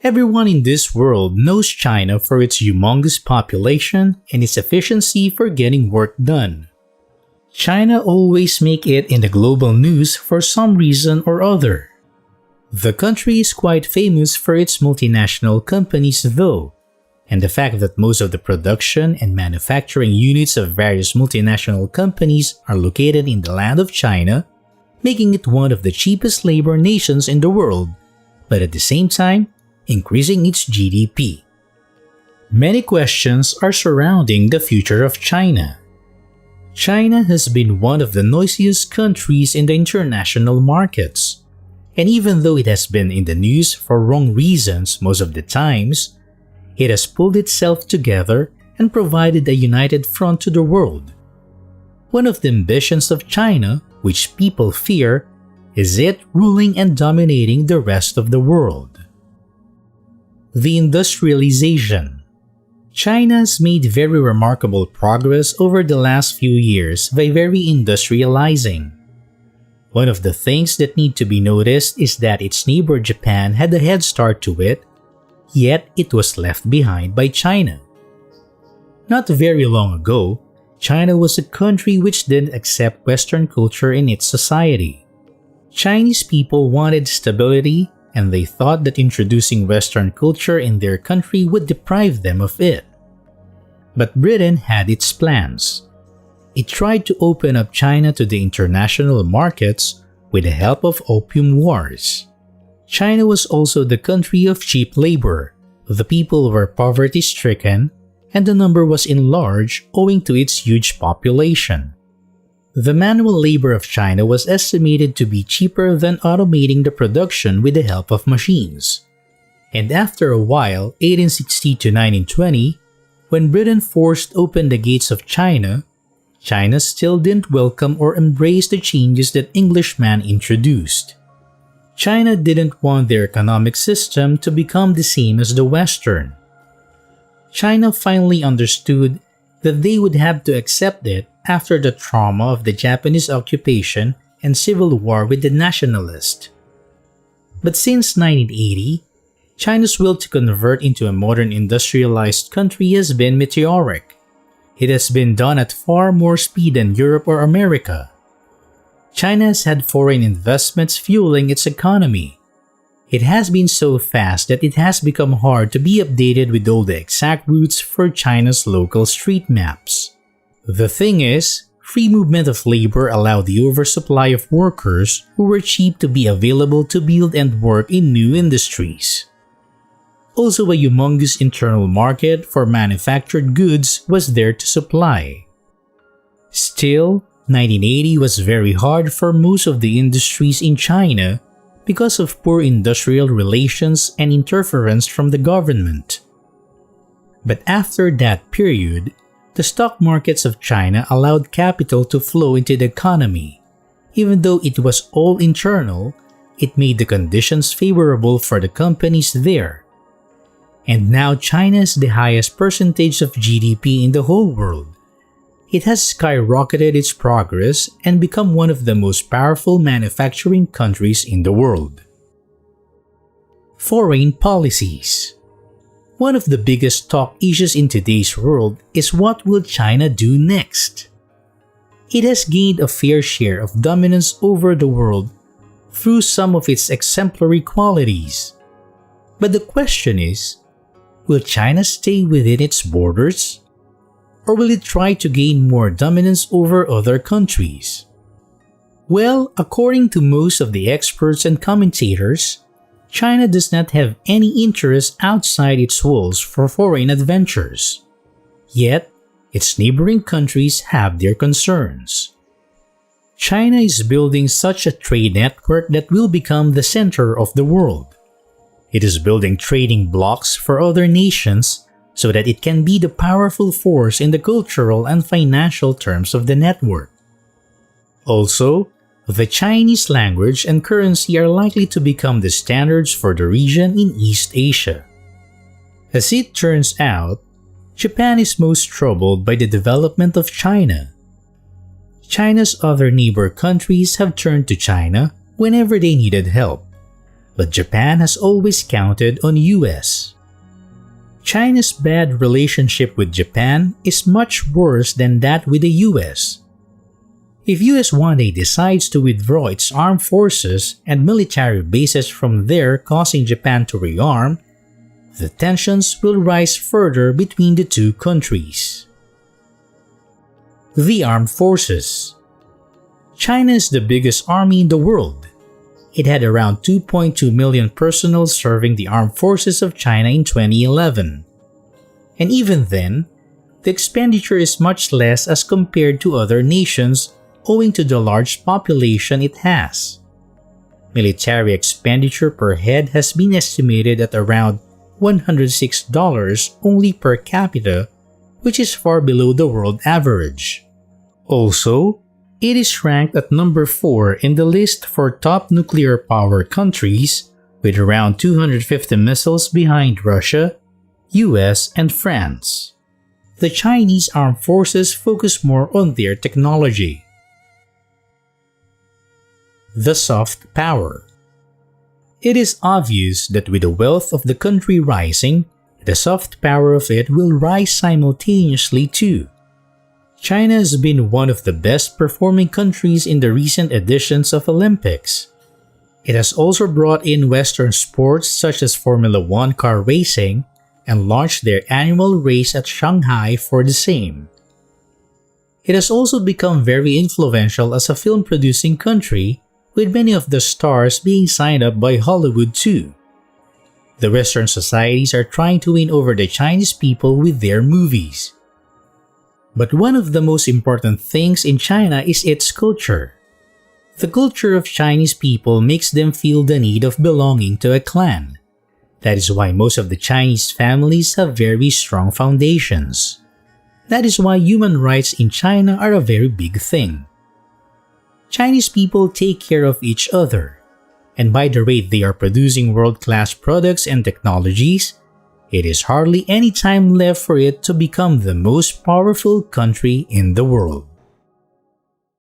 Everyone in this world knows China for its humongous population and its efficiency for getting work done. China always make it in the global news for some reason or other. The country is quite famous for its multinational companies though, and the fact that most of the production and manufacturing units of various multinational companies are located in the land of China, making it one of the cheapest labor nations in the world, but at the same time, increasing its GDP. Many questions are surrounding the future of China. China has been one of the noisiest countries in the international markets, and even though it has been in the news for wrong reasons most of the times, it has pulled itself together and provided a united front to the world. One of the ambitions of China, which people fear, is it ruling and dominating the rest of the world. The industrialization. China has made very remarkable progress over the last few years by very industrializing. One of the things that need to be noticed is that its neighbor Japan had a head start to it, yet it was left behind by China. Not very long ago, China was a country which didn't accept Western culture in its society. Chinese people wanted stability, and they thought that introducing Western culture in their country would deprive them of it. But Britain had its plans. It tried to open up China to the international markets with the help of opium wars. China was also the country of cheap labor. The people were poverty-stricken, and the number was enlarged owing to its huge population. The manual labor of China was estimated to be cheaper than automating the production with the help of machines. And after a while, 1860 to 1920, when Britain forced open the gates of China, China still didn't welcome or embrace the changes that Englishmen introduced. China didn't want their economic system to become the same as the Western. China finally understood that they would have to accept it after the trauma of the Japanese occupation and civil war with the nationalists. But since 1980, China's will to convert into a modern industrialized country has been meteoric. It has been done at far more speed than Europe or America. China has had foreign investments fueling its economy. It has been so fast that it has become hard to be updated with all the exact routes for China's local street maps. The thing is, free movement of labor allowed the oversupply of workers who were cheap to be available to build and work in new industries. Also, a humongous internal market for manufactured goods was there to supply. Still, 1980 was very hard for most of the industries in China because of poor industrial relations and interference from the government. But after that period, the stock markets of China allowed capital to flow into the economy. Even though it was all internal, it made the conditions favorable for the companies there. And now China has the highest percentage of GDP in the whole world. It has skyrocketed its progress and become one of the most powerful manufacturing countries in the world. Foreign policies. One of the biggest talk issues in today's world is what will China do next? It has gained a fair share of dominance over the world through some of its exemplary qualities. But the question is, will China stay within its borders? Or will it try to gain more dominance over other countries? Well, according to most of the experts and commentators, China does not have any interest outside its walls for foreign adventures. Yet, its neighboring countries have their concerns. China is building such a trade network that will become the center of the world. It is building trading blocks for other nations so that it can be the powerful force in the cultural and financial terms of the network. Also, the Chinese language and currency are likely to become the standards for the region in East Asia. As it turns out, Japan is most troubled by the development of China. China's other neighbor countries have turned to China whenever they needed help. but Japan has always counted on US. China's bad relationship with Japan is much worse than that with the US. If US one day decides to withdraw its armed forces and military bases from there, causing Japan to rearm, the tensions will rise further between the two countries. The Armed Forces. China is the biggest army in the world. It had around 2.2 million personnel serving the armed forces of China in 2011. And even then, the expenditure is much less as compared to other nations owing to the large population it has. Military expenditure per head has been estimated at around $106 only per capita, which is far below the world average. Also, it is ranked at number 4 in the list for top nuclear power countries, with around 250 missiles behind Russia, US, and France. The Chinese armed forces focus more on their technology. The soft power. It is obvious that with the wealth of the country rising, the soft power of it will rise simultaneously too. China has been one of the best performing countries in the recent editions of Olympics. It has also brought in Western sports such as Formula 1 car racing and launched their annual race at Shanghai for the same. It has also become very influential as a film-producing country, with many of the stars being signed up by Hollywood too. The Western societies are trying to win over the Chinese people with their movies. But one of the most important things in China is its culture. The culture of Chinese people makes them feel the need of belonging to a clan. That is why most of the Chinese families have very strong foundations. That is why human rights in China are a very big thing. Chinese people take care of each other, and by the rate they are producing world-class products and technologies, it is hardly any time left for it to become the most powerful country in the world.